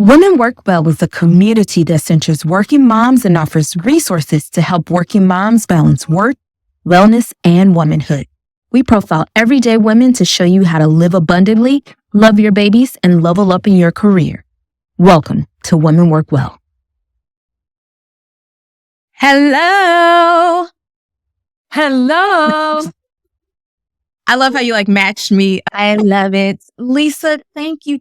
Women Work Well is a community that centers working moms and offers resources to help working moms balance work, wellness, and womanhood. We profile everyday women to show you how to live abundantly, love your babies, and level up in your career. Welcome to Women Work Well. Hello. I love how you matched me. I love it. Lisa, thank you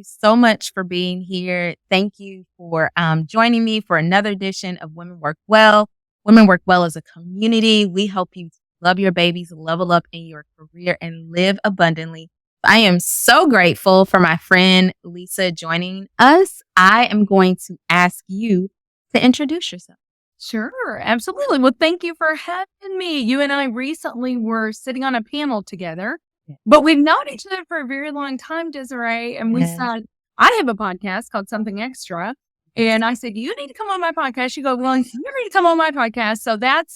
so much for being here. Thank you for joining me for another edition of Women Work Well. Women Work Well is a community. We help you love your babies, level up in your career, and live abundantly. I am so grateful for my friend Lisa joining us. I am going to ask you to introduce yourself. Sure, absolutely. Well, thank you for having me. You and I recently were sitting on a panel together, but we've known each other for a very long time, Desiree. And we said, I have a podcast called Something Extra. And I said, you need to come on my podcast. You go, well, you need to come on my podcast. So that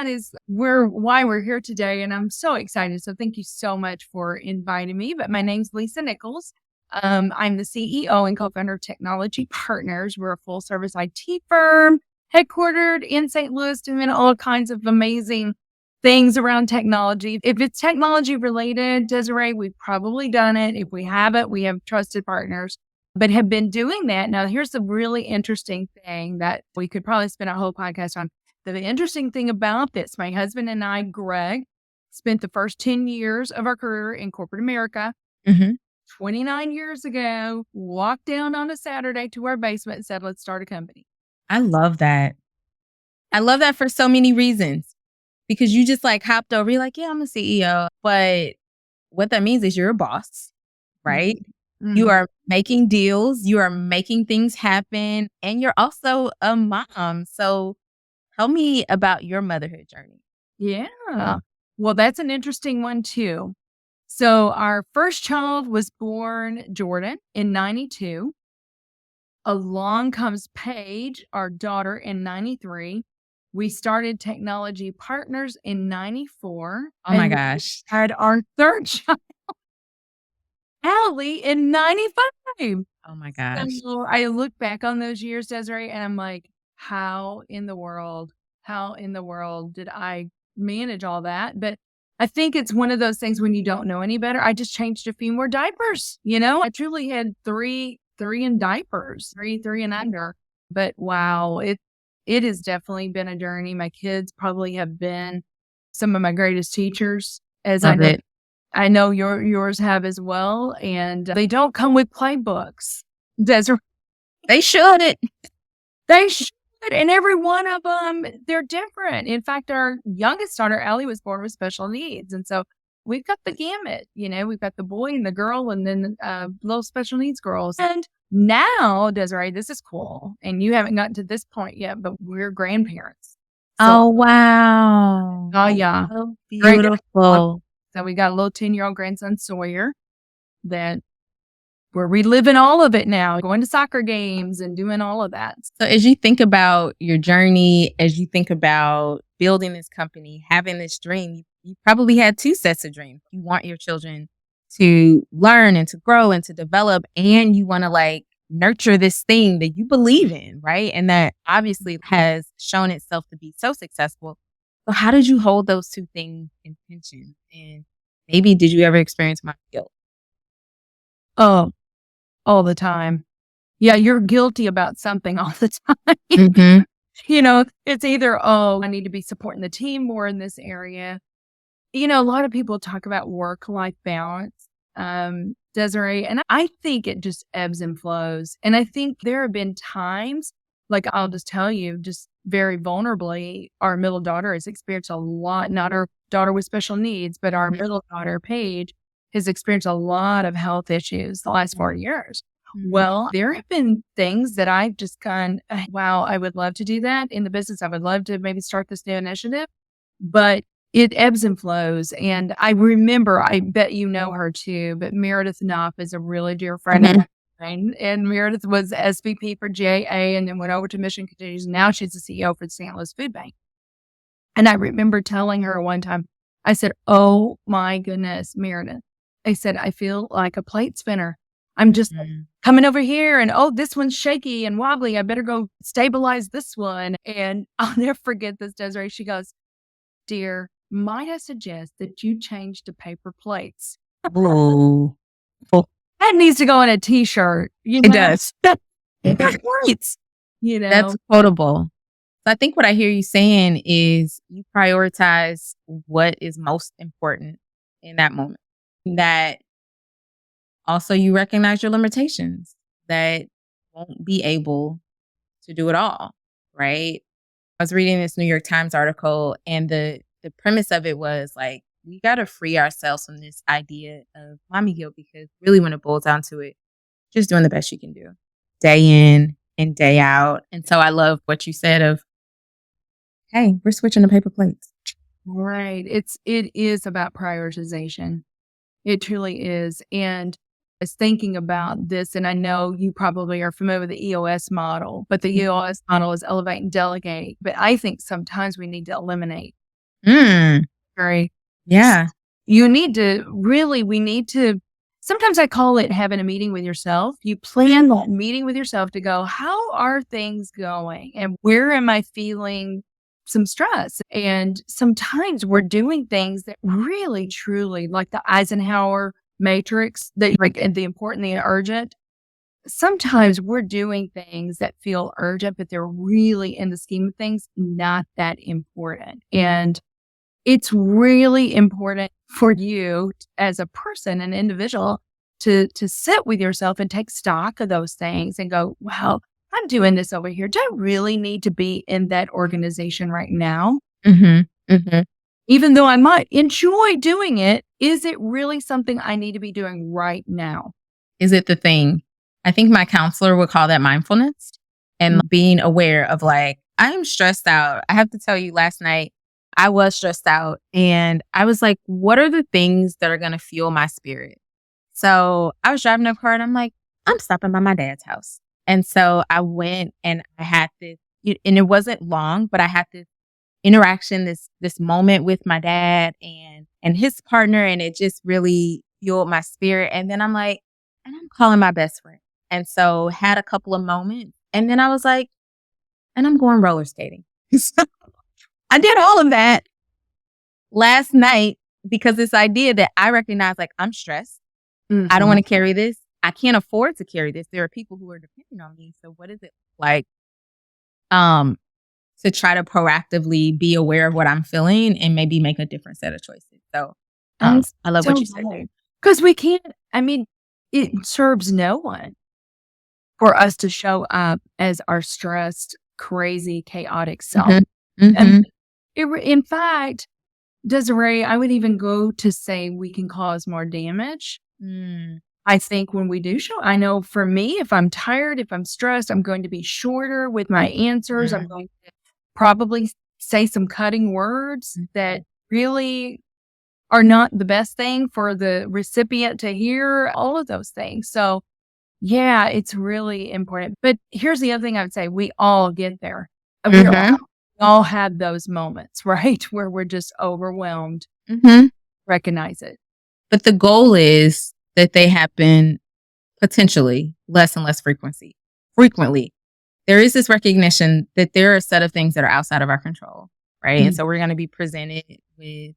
is why we're here today. And I'm so excited. So thank you so much for inviting me. But my name's Lisa Nichols. I'm the CEO and co-founder of Technology Partners. We're a full service IT firm headquartered in St. Louis, doing all kinds of amazing things around technology. If it's technology related, Desiree, we've probably done it. If we haven't, we have trusted partners, but have been doing that. Now, here's the really interesting thing that we could probably spend a whole podcast on. The interesting thing about this, my husband and I, Greg, spent the first 10 years of our career in corporate America. 29 years ago, walked down on a Saturday to our basement and said, let's start a company. I love that. I love that for so many reasons, because you just hopped over. You're like, yeah, I'm a CEO. But what that means is you're a boss, right? Mm-hmm. You are making deals. You are making things happen. And you're also a mom. So tell me about your motherhood journey. Yeah. Well, that's an interesting one too. So our first child was born, Jordan, in 92. Along comes Paige, our daughter, in 93. We started Technology Partners in 94. Oh my gosh. Had our third child, Allie, in 95. Oh my gosh. So I look back on those years, Desiree, and I'm like, how in the world did I manage all that? But I think it's one of those things when you don't know any better. I just changed a few more diapers. I truly had three in diapers, three and under. But wow, it has definitely been a journey. My kids probably have been some of my greatest teachers, as I know yours have as well. And they don't come with playbooks. Desiree, they should. And every one of them, they're different. In fact, our youngest daughter, Allie, was born with special needs. And so we've got the gamut, we've got the boy and the girl and then little special needs girls. And now, Desiree, this is cool. And you haven't gotten to this point yet, but we're grandparents. So, oh, wow. Oh, yeah. So beautiful. So we got a little 10-year-old grandson, Sawyer, that we're reliving all of it now, going to soccer games and doing all of that. So as you think about your journey, as you think about building this company, having this dream, you probably had two sets of dreams. You want your children to learn and to grow and to develop, and you want to nurture this thing that you believe in, right? And that obviously has shown itself to be so successful. So how did you hold those two things in tension? And maybe did you ever experience my guilt? Oh, all the time. Yeah, you're guilty about something all the time. Mm-hmm. It's either, I need to be supporting the team more in this area. A lot of people talk about work-life balance, Desiree, and I think it just ebbs and flows. And I think there have been times, I'll just tell you, just very vulnerably, our middle daughter has experienced a lot, not our daughter with special needs, but our middle daughter, Paige, has experienced a lot of health issues the last 4 years. Well, there have been things that I've just wow, I would love to do that in the business. I would love to maybe start this new initiative, but it ebbs and flows. And I remember, I bet you know her too, but Meredith Knopf is a really dear friend of mine. And Meredith was SVP for JA and then went over to Mission Continues. Now she's the CEO for the St. Louis Food Bank. And I remember telling her one time, I said, oh my goodness, Meredith. I said, I feel like a plate spinner. I'm just coming over here and, oh, this one's shaky and wobbly. I better go stabilize this one. And I'll never forget this, Desiree. She goes, dear, might I suggest that you change to paper plates? Ooh. That needs to go on a t-shirt. It does. Paper plates. That's quotable. So I think what I hear you saying is you prioritize what is most important in that moment. That also you recognize your limitations, that you won't be able to do it all, right? I was reading this New York Times article, and the premise of it was like, we got to free ourselves from this idea of mommy guilt, because really when it boils down to it, just doing the best you can do day in and day out. And so I love what you said of, hey, we're switching to paper plates. Right. It is about prioritization. It truly is. And I was thinking about this, and I know you probably are familiar with the EOS model, but the EOS model is elevate and delegate. But I think sometimes we need to eliminate. Right. Yeah. We need to, sometimes I call it having a meeting with yourself. You plan that meeting with yourself to go, how are things going? And where am I feeling some stress? And sometimes we're doing things that really, truly, like the Eisenhower matrix, and the important, the urgent. Sometimes we're doing things that feel urgent, but they're really, in the scheme of things, not that important. And it's really important for you as a person, an individual, to sit with yourself and take stock of those things and go, wow, I'm doing this over here. Do I really need to be in that organization right now? Even though I might enjoy doing it, is it really something I need to be doing right now? Is it the thing? I think my counselor would call that mindfulness, and being aware of like, I'm stressed out. I have to tell you, last night, I was stressed out, and I was like, what are the things that are going to fuel my spirit? So I was driving a car, and I'm like, I'm stopping by my dad's house. And so I went, and I had this, and it wasn't long, but I had this interaction, this moment with my dad and his partner, and it just really fueled my spirit. And then I'm like, and I'm calling my best friend. And so had a couple of moments, and then I was like, and I'm going roller skating. So I did all of that last night, because this idea that I recognize, like, I'm stressed. I don't want to carry this. I can't afford to carry this. There are people who are depending on me. So what is it like to try to proactively be aware of what I'm feeling and maybe make a different set of choices? So I love what you said there. Because we can't, it serves no one for us to show up as our stressed, crazy, chaotic self. And in fact, Desiree, I would even go to say we can cause more damage. I think when we do show, I know for me, if I'm tired, if I'm stressed, I'm going to be shorter with my answers. I'm going to probably say some cutting words that really are not the best thing for the recipient to hear, all of those things. So yeah, it's really important. But here's the other thing I would say. We all get there. We all have those moments, right? Where we're just overwhelmed. Recognize it. But the goal is that they happen potentially less and less frequently. There is this recognition that there are a set of things that are outside of our control, right? And so we're going to be presented with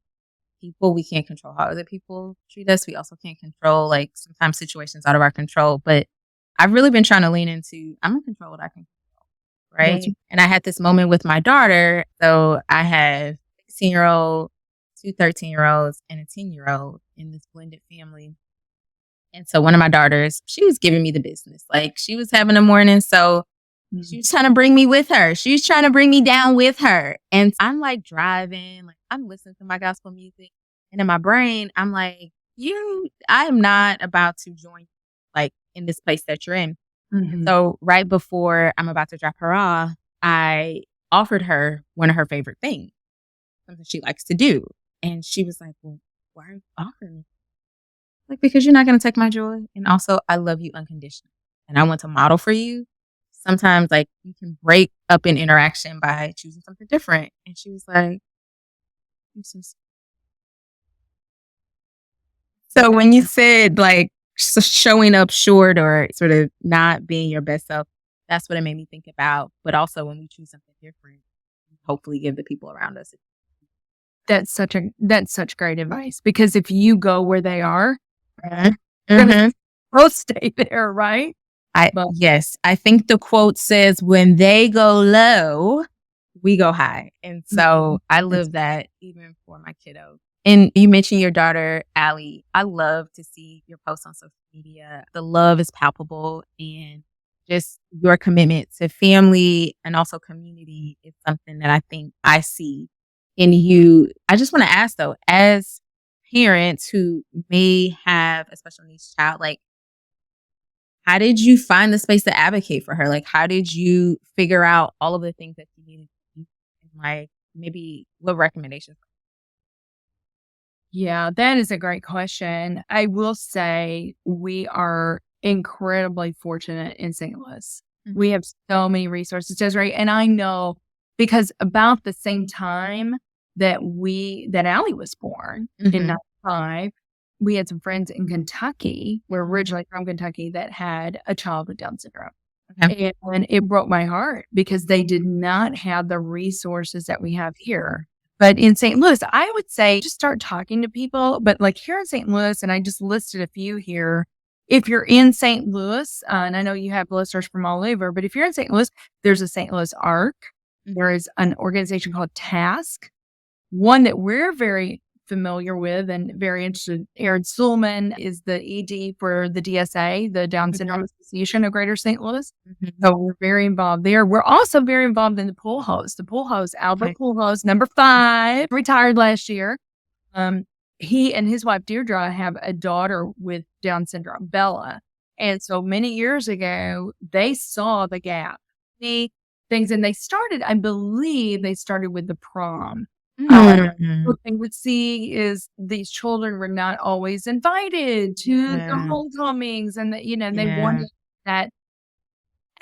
people. We can't control how other people treat us. We also can't control, like, sometimes situations out of our control. But I've really been trying to lean into, I'm going to control what I can control, right? And I had this moment with my daughter. So I have a 16-year-old, 2 13-year-olds, and a 10-year-old in this blended family. And so one of my daughters, she was giving me the business. Like, she was having a morning. So she was trying to bring me with her. She was trying to bring me down with her. And I'm like driving, like I'm listening to my gospel music. And in my brain, I'm like, I am not about to join, like, in this place that you're in. So right before I'm about to drop her off, I offered her one of her favorite things, something she likes to do. And she was like, well, why are you offering me? Like, because you're not going to take my joy. And also, I love you unconditionally. And I want to model for you. Sometimes, like, you can break up an interaction by choosing something different. And she was like, I'm so sorry. So when you said, like, showing up short or sort of not being your best self. That's what it made me think about. But also when we choose something different, hopefully give the people around us. That's such great advice, because if you go where they are, Mhm. they're gonna both stay there, right? Yes, I think the quote says, when they go low, we go high. And so I live that even for my kiddos. And you mentioned your daughter, Allie. I love to see your posts on social media. The love is palpable, and just your commitment to family and also community is something that I think I see in you. I just want to ask though, as parents who may have a special needs child, like, how did you find the space to advocate for her? Like, how did you figure out all of the things that you needed to do? And like, maybe what recommendations? Yeah, that is a great question. I will say we are incredibly fortunate in St. Louis. We have so many resources, Desiree, and I know because about the same time that Allie was born in 95, we had some friends in Kentucky. We're originally from Kentucky that had a child with Down syndrome. Okay. And it broke my heart because they did not have the resources that we have here. But in St. Louis, I would say just start talking to people. But like here in St. Louis, and I just listed a few here. If you're in St. Louis, and I know you have listeners from all over, but if you're in St. Louis, there's a St. Louis ARC. There is an organization called TASK. One that we're very familiar with and very interested. Aaron Suleman is the ED for the DSA, the Down Syndrome Association of Greater St. Louis. So we're very involved there. We're also very involved in the pool host. The pool host, Albert Pool Host, number 5, retired last year. He and his wife, Deirdre, have a daughter with Down syndrome, Bella. And so many years ago, they saw the gap, the things, and I believe they started with the prom. What they would see is these children were not always invited to the homecomings, and they wanted that.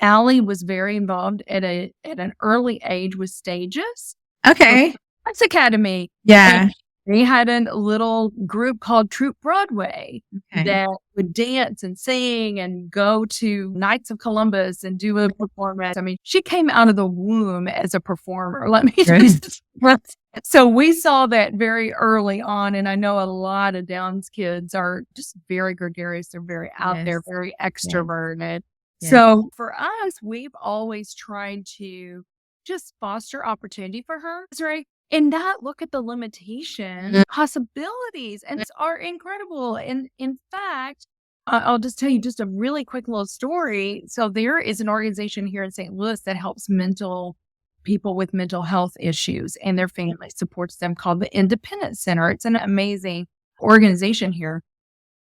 Allie was very involved at an early age with stages. Okay. Arts Academy. Yeah. And they had a little group called Troop Broadway that would dance and sing and go to Knights of Columbus and do a performance. I mean, she came out of the womb as a performer. Let me just So we saw that very early on, and I know a lot of Downs kids are just very gregarious. They're very out there, very extroverted. Yes. So for us, we've always tried to just foster opportunity for her, right? And not look at the limitations, possibilities, and are incredible. And in fact, I'll just tell you just a really quick little story. So there is an organization here in St. Louis that helps people with mental health issues and their family, supports them, called the Independent Center. It's an amazing organization here.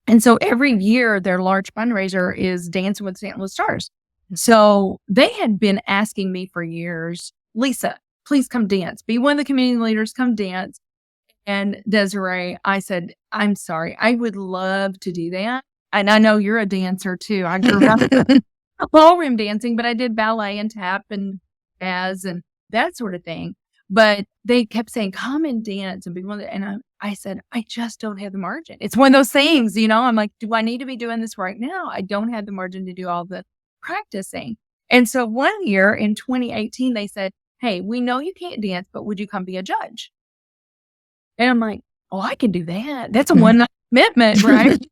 And so every year their large fundraiser is Dancing with St. Louis Stars. So they had been asking me for years, Lisa, please come dance. Be one of the community leaders, come dance. And Desiree, I said, I'm sorry, I would love to do that. And I know you're a dancer too. I grew up ballroom dancing, but I did ballet and tap and jazz and that sort of thing. But they kept saying, come and dance and be one of the, and I said, I just don't have the margin. It's one of those things, I'm like, do I need to be doing this right now? I don't have the margin to do all the practicing. And so one year in 2018, they said, hey, we know you can't dance, but would you come be a judge? And I'm like, oh, I can do that. That's a one-night commitment, right?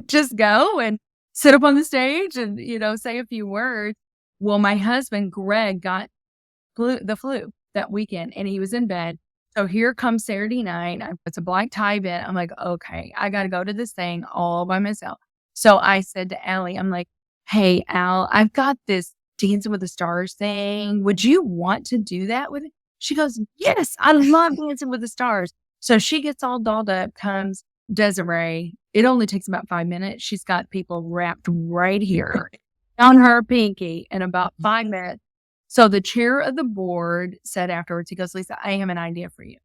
Just go and sit up on the stage and, say a few words. Well, my husband, Greg, got the flu that weekend and he was in bed. So here comes Saturday night. It's a black tie event. I'm like, okay, I got to go to this thing all by myself. So I said to Allie, I'm like, hey, Al, I've got this Dancing with the Stars thing. Would you want to do that with it? She goes, yes, I love Dancing with the Stars. So she gets all dolled up, comes Desiree. It only takes about 5 minutes. She's got people wrapped right here on her pinky in about 5 minutes. So the chair of the board said afterwards, he goes, Lisa, I have an idea for you.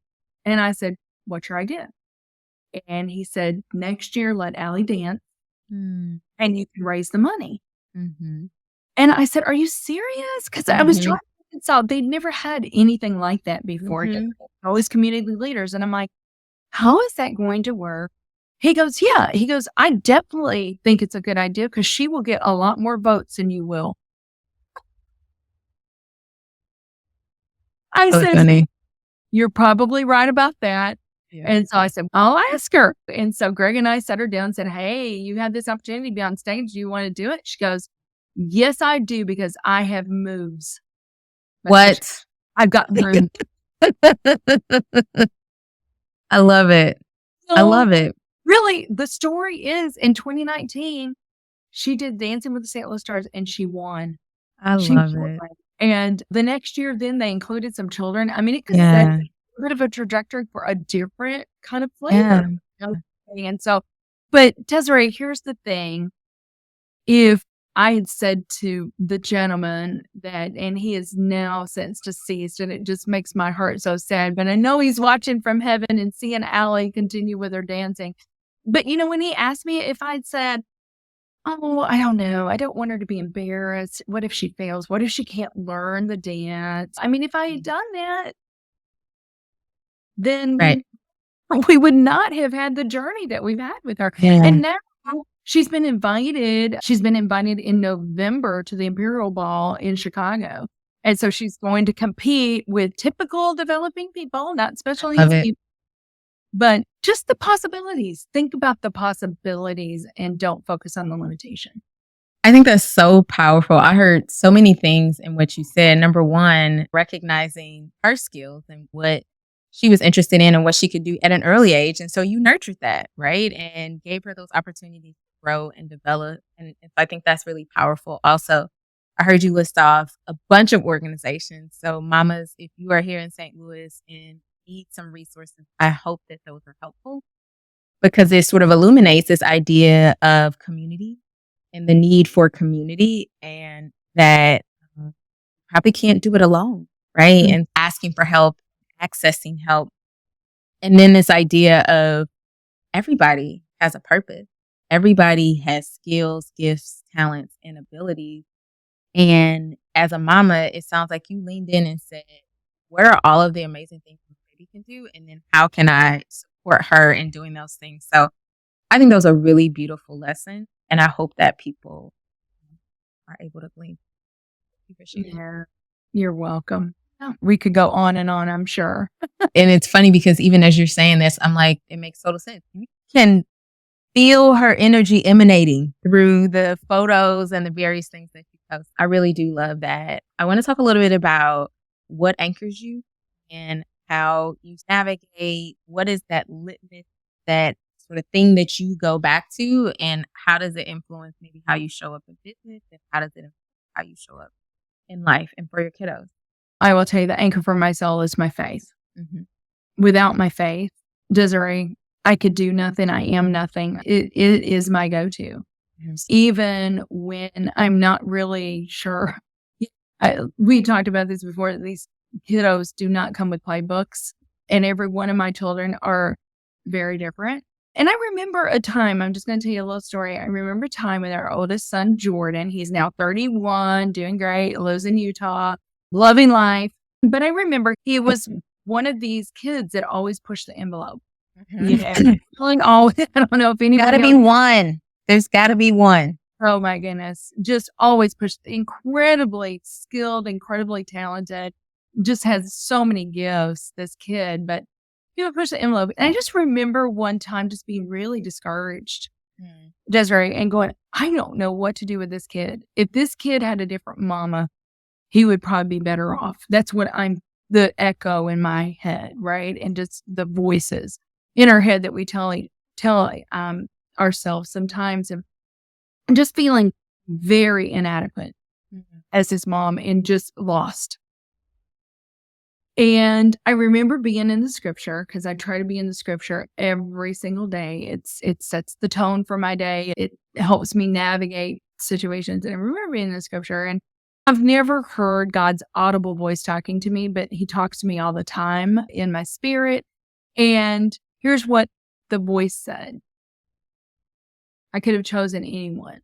And I said, what's your idea? And he said, next year, let Allie dance and you can raise the money. And I said, are you serious? Because I was trying to reconcile. They'd never had anything like that before. Always community leaders. And I'm like, how is that going to work? He goes, yeah. He goes, I definitely think it's a good idea because she will get a lot more votes than you will. I So said, funny. you're probably right about that. Yeah. And so I said, I'll ask her. And so Greg and I sat her down and said, hey, you had this opportunity to be on stage. Do you want to do it? She goes, yes, I do, because I have moves. What? I've got room. I love it. I love it. Really, the story is in 2019, she did Dancing with the St. Louis Stars and she won. I love it. And the next year, then they included some children. I mean, it could Yeah. set a bit of a trajectory for a different kind of flavor. Yeah. And so, but Desiree, here's the thing. If I had said to the gentleman that, and he is now since deceased, and it just makes my heart so sad, but I know he's watching from heaven and seeing Allie continue with her dancing. But, you know, when he asked me if I'd said, oh, I don't know, I don't want her to be embarrassed. What if she fails? What if she can't learn the dance? I mean, if I had done that, then Right. we would not have had the journey that we've had with her. Yeah. And now she's been invited. She's been invited in November to the Imperial Ball in Chicago. And so she's going to compete with typical developing people, not special needs people, but just the possibilities. Think about the possibilities and don't focus on the limitation. I think that's so powerful. I heard so many things in what you said. Number one, recognizing her skills and what she was interested in and what she could do at an early age. And so you nurtured that, right? And gave her those opportunities to grow and develop. And I think that's really powerful. Also, I heard you list off a bunch of organizations. So mamas, if you are here in St. Louis and need some resources, I hope that those are helpful, because it sort of illuminates this idea of community and the need for community, and that probably can't do it alone, right? Mm-hmm. And asking for help, accessing help. And then this idea of everybody has a purpose. Everybody has skills, gifts, talents, and abilities. And as a mama, it sounds like you leaned in and said, what are all of the amazing things my baby can do? And then how can I support her in doing those things? So I think those are really beautiful lessons. And I hope that people are able to glean. Yeah, you're welcome. We could go on and on, I'm sure. And it's funny because even as you're saying this, I'm like, it makes total sense. You can feel her energy emanating through the photos and the various things that you post. I really do love that. I want to talk a little bit about what anchors you and how you navigate. What is that litmus, that sort of thing that you go back to, and how does it influence maybe how you show up in business, and how does it influence how you show up in life and for your kiddos? I will tell you, the anchor for my soul is my faith. Mm-hmm. Without my faith, Desiree, I could do nothing. I am nothing. It is my go-to. Mm-hmm. Even when I'm not really sure. We talked about this before. These kiddos do not come with playbooks, and every one of my children are very different. And I remember a time, I'm just going to tell you a little story. I remember a time with our oldest son, Jordan. He's now 31, doing great, lives in Utah, loving life. But I remember he was one of these kids that always pushed the envelope. Mm-hmm. You know, I don't know if anybody. Gotta be one. There's got to be one. Oh my goodness. Just always pushed. Incredibly skilled, incredibly talented. Just has so many gifts, this kid. But he would push the envelope. And I just remember one time just being really discouraged, Desiree, and going, I don't know what to do with this kid. If this kid had a different mama, he would probably be better off. That's what the echo in my head, right? And just the voices in our head that we tell ourselves sometimes, and just feeling very inadequate as his mom and just lost. And I remember being in the scripture, because I try to be in the scripture every single day. It sets the tone for my day. It helps me navigate situations. And I remember being in the scripture, and I've never heard God's audible voice talking to me, but he talks to me all the time in my spirit. And here's what the voice said. I could have chosen anyone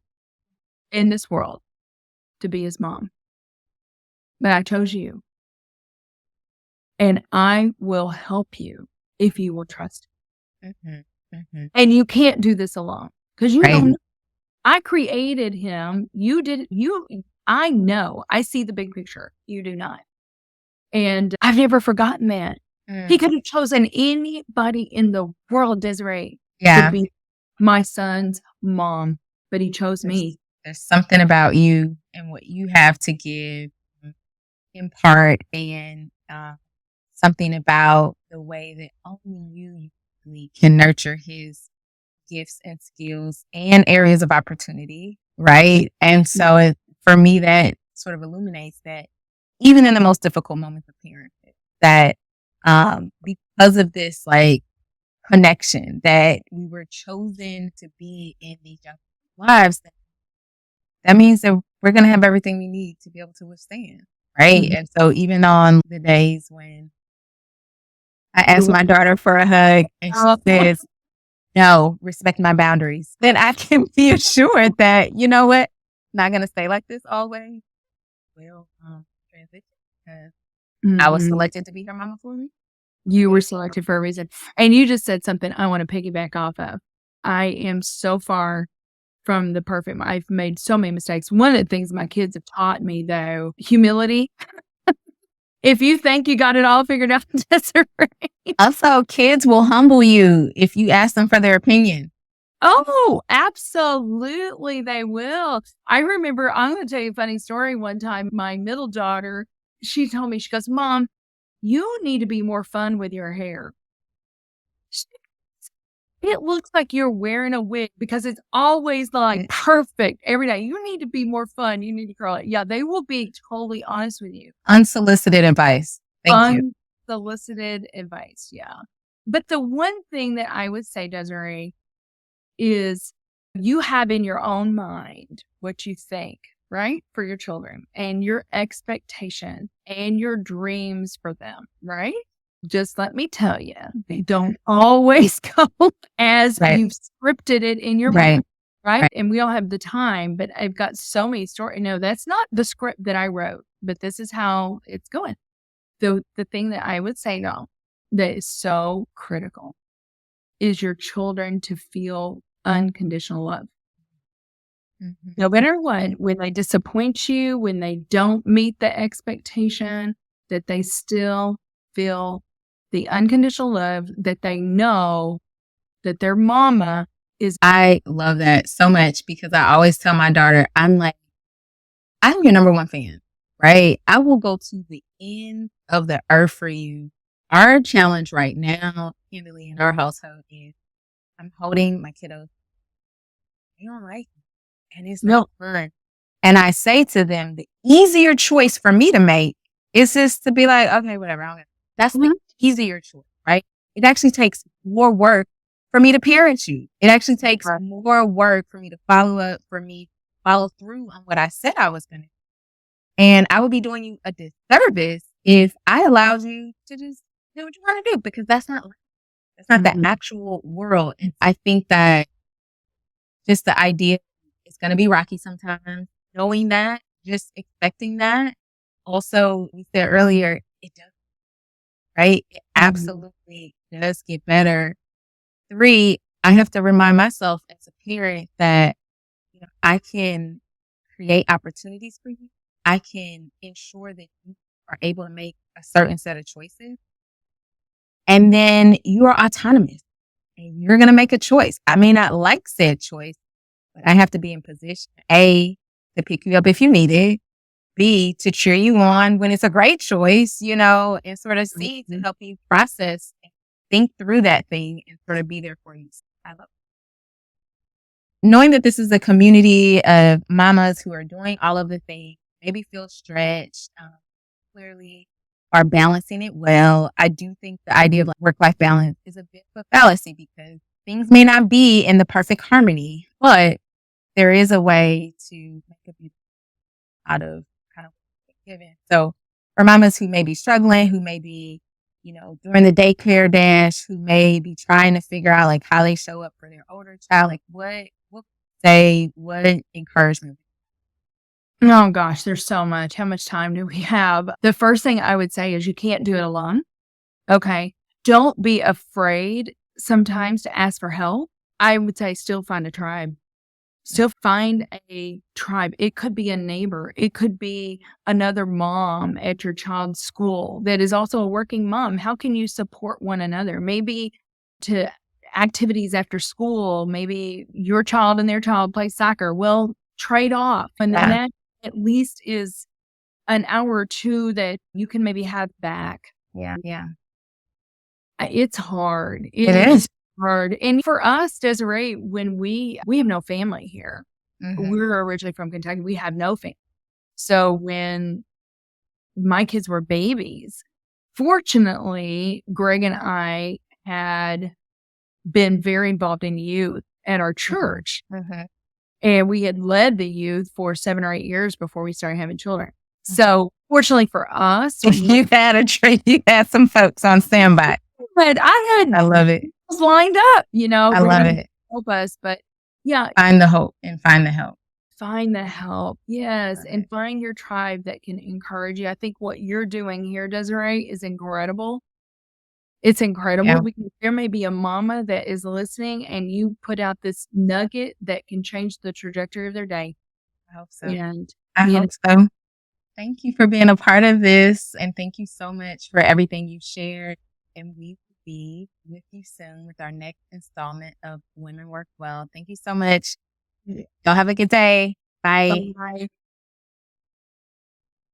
in this world to be his mom, but I chose you. And I will help you if you will trust me. Mm-hmm. And you can't do this alone because you Right. don't know. I created him. I know. I see the big picture. You do not. And I've never forgotten that. He could have chosen anybody in the world, Desiree, to be my son's mom, but he chose me. There's something about you and what you have to give, impart, and something about the way that only you uniquely can nurture his gifts and skills and areas of opportunity, right? And so for me, that sort of illuminates that even in the most difficult moments of parenthood, that because of this like connection that we were chosen to be in these young lives, that means that we're going to have everything we need to be able to withstand, right? And so even on the days when I ask my daughter for a hug and she says, no, respect my boundaries, then I can be assured that, you know what, not going to stay like this always. Will transition because I was selected to be her mama for me. You were selected for a reason. And you just said something I want to piggyback off of. I am so far from the perfect. I've made so many mistakes. One of the things my kids have taught me, though, humility. If you think you got it all figured out, Desiree. Also, kids will humble you if you ask them for their opinion. Oh, absolutely, they will. I remember, I'm going to tell you a funny story. One time, my middle daughter, she told me, she goes, Mom, you need to be more fun with your hair. It looks like you're wearing a wig because it's always like perfect every day. You need to be more fun. You need to curl it. Yeah, they will be totally honest with you. Unsolicited advice. Thank you. Unsolicited advice, yeah. But the one thing that I would say, Desiree, is you have in your own mind what you think, right, for your children and your expectation and your dreams for them, right? Just let me tell you, they don't always go as you've scripted it in your mind, right? And we all have the time, but I've got so many stories. No, that's not the script that I wrote, but this is how it's going. The thing that I would say, though, that is so critical is your children to feel unconditional love. No matter what, when they disappoint you, when they don't meet the expectation, that they still feel the unconditional love, that they know that their mama is. I love that so much because I always tell my daughter, I'm your number one fan, right? I will go to the end of the earth for you. Our challenge right now, Kimberly, in our household is I'm holding my kiddos. They don't like it. And it's not fun. And I say to them, the easier choice for me to make is just to be like, okay, whatever. That's the easier choice, right? It actually takes more work for me to parent you. It actually takes more work for me to follow up, for me to follow through on what I said I was going to do. And I would be doing you a disservice if I allowed you to just do what you want to do, because that's not the actual world. And I think that just the idea it's going to be rocky sometimes, knowing that, just expecting that. Also, we said earlier, it does, right? It absolutely does get better. 3, I have to remind myself as a parent that I can create opportunities for you. I can ensure that you are able to make a certain set of choices. And then you are autonomous and you're going to make a choice. I may not like said choice, but I have to be in position, A, to pick you up if you need it, B, to cheer you on when it's a great choice, and sort of C, to help you process and think through that thing and sort of be there for you. I love it. Knowing that this is a community of mamas who are doing all of the things, maybe feel stretched, clearly are balancing it well. I do think the idea of work-life balance is a bit of a fallacy because things may not be in the perfect harmony, but there is a way to make a beauty out of kind of what's given. So for mamas who may be struggling, who may be, during the daycare dash, who may be trying to figure out how they show up for their older child, what encouragement? Oh gosh, there's so much. How much time do we have? The first thing I would say is you can't do it alone. Okay. Don't be afraid sometimes to ask for help, I would say still find a tribe. Still find a tribe. It could be a neighbor. It could be another mom at your child's school that is also a working mom. How can you support one another? Maybe to activities after school. Maybe your child and their child play soccer. Well, trade off. And then that at least is an hour or two that you can maybe have back. Yeah. It's hard. It is. Hard. And for us, Desiree, when we have no family here. Mhm. We're originally from Kentucky. We have no family. So when my kids were babies, fortunately, Greg and I had been very involved in youth at our church. Mhm. And we had led the youth for 7 or 8 years before we started having children. So fortunately for us, You had some folks on standby. but I love it. was lined up, I love ready to it. help us. But yeah, Find the hope and find the help. find the help. Yes. Love And it. find your tribe that can encourage you. I think what you're doing here, Desiree, is incredible. It's incredible Yeah. because there may be a mama that is listening and you put out this nugget that can change the trajectory of their day. I hope so. And I you hope so. Thank you for being a part of this. And thank you so much for everything you shared. And we will be with you soon with our next installment of Women Work Well. Thank you so much. Y'all have a good day. Bye. Bye.